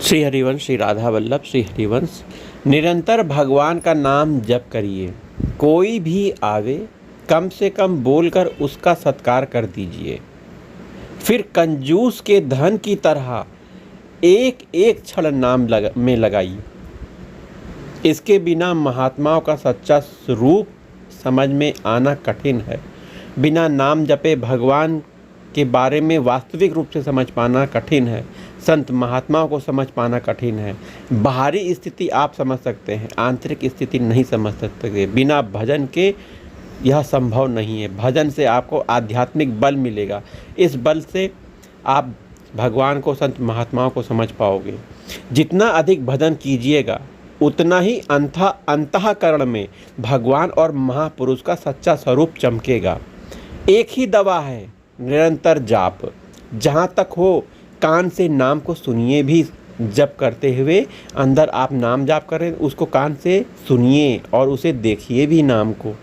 श्री हरिवंश श्री राधा वल्लभ श्री हरिवंश। निरंतर भगवान का नाम जप करिए। कोई भी आवे कम से कम बोलकर उसका सत्कार कर दीजिए। फिर कंजूस के धन की तरह एक एक क्षण नाम में लगाइए। इसके बिना महात्माओं का सच्चा स्वरूप समझ में आना कठिन है। बिना नाम जपे भगवान के बारे में वास्तविक रूप से समझ पाना कठिन है। संत महात्माओं को समझ पाना कठिन है। बाहरी स्थिति आप समझ सकते हैं, आंतरिक स्थिति नहीं समझ सकते। बिना भजन के यह संभव नहीं है। भजन से आपको आध्यात्मिक बल मिलेगा। इस बल से आप भगवान को, संत महात्माओं को समझ पाओगे। जितना अधिक भजन कीजिएगा उतना ही अंतःकरण में भगवान और महापुरुष का सच्चा स्वरूप चमकेगा। एक ही दवा है, निरंतर जाप। जहाँ तक हो कान से नाम को सुनिए भी। जप करते हुए अंदर आप नाम जाप करें, उसको कान से सुनिए और उसे देखिए भी नाम को।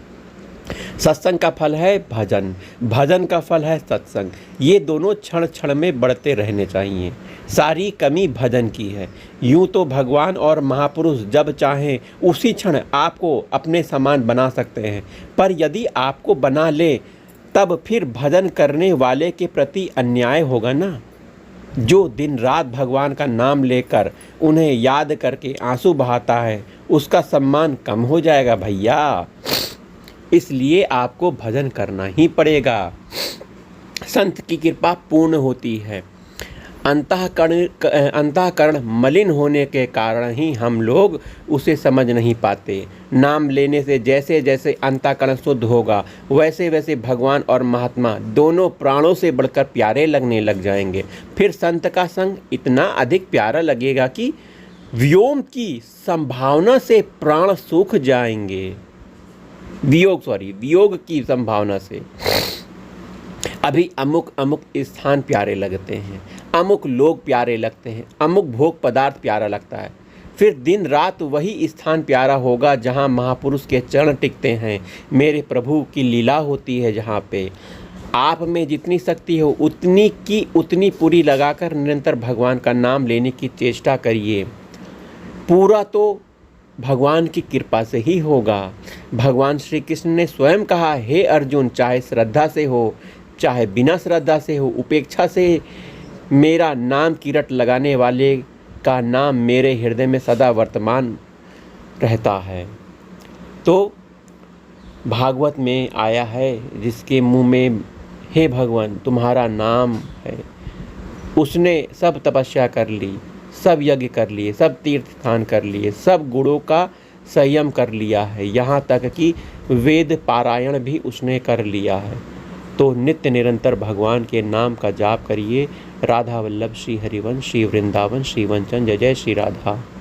सत्संग का फल है भजन, भजन का फल है सत्संग। ये दोनों क्षण क्षण में बढ़ते रहने चाहिए। सारी कमी भजन की है। यूँ तो भगवान और महापुरुष जब चाहें उसी क्षण आपको अपने समान बना सकते हैं, पर यदि आपको बना ले तब फिर भजन करने वाले के प्रति अन्याय होगा ना। जो दिन रात भगवान का नाम लेकर उन्हें याद करके आंसू बहाता है, उसका सम्मान कम हो जाएगा भैया। इसलिए आपको भजन करना ही पड़ेगा। संत की कृपा पूर्ण होती है। अंतःकरण मलिन होने के कारण ही हम लोग उसे समझ नहीं पाते। नाम लेने से जैसे जैसे अंतःकरण शुद्ध होगा वैसे वैसे भगवान और महात्मा दोनों प्राणों से बढ़कर प्यारे लगने लग जाएंगे। फिर संत का संग इतना अधिक प्यारा लगेगा कि व्योम की संभावना से प्राण सूख जाएंगे। वियोग की संभावना से। अभी अमुक स्थान प्यारे लगते हैं, अमुक लोग प्यारे लगते हैं, अमुक भोग पदार्थ प्यारा लगता है। फिर दिन रात वही स्थान प्यारा होगा जहाँ महापुरुष के चरण टिकते हैं। मेरे प्रभु की लीला होती है। जहाँ पे आप में जितनी शक्ति हो उतनी की उतनी पूरी लगाकर निरंतर भगवान का नाम लेने की चेष्टा करिए। पूरा तो भगवान की कृपा से ही होगा। भगवान श्री कृष्ण ने स्वयं कहा, हे अर्जुन, चाहे श्रद्धा से हो चाहे बिना श्रद्धा से हो, उपेक्षा से मेरा नाम की रट लगाने वाले का नाम मेरे हृदय में सदा वर्तमान रहता है। तो भागवत में आया है, जिसके मुंह में हे भगवान तुम्हारा नाम है, उसने सब तपस्या कर ली, सब यज्ञ कर लिए, सब तीर्थ स्थान कर लिए, सब गुणों का संयम कर लिया है, यहाँ तक कि वेद पारायण भी उसने कर लिया है। तो नित्य निरंतर भगवान के नाम का जाप करिए। राधा वल्लभ श्री हरिवंश श्री वृंदावन श्री वंचन। जय जय श्री राधा।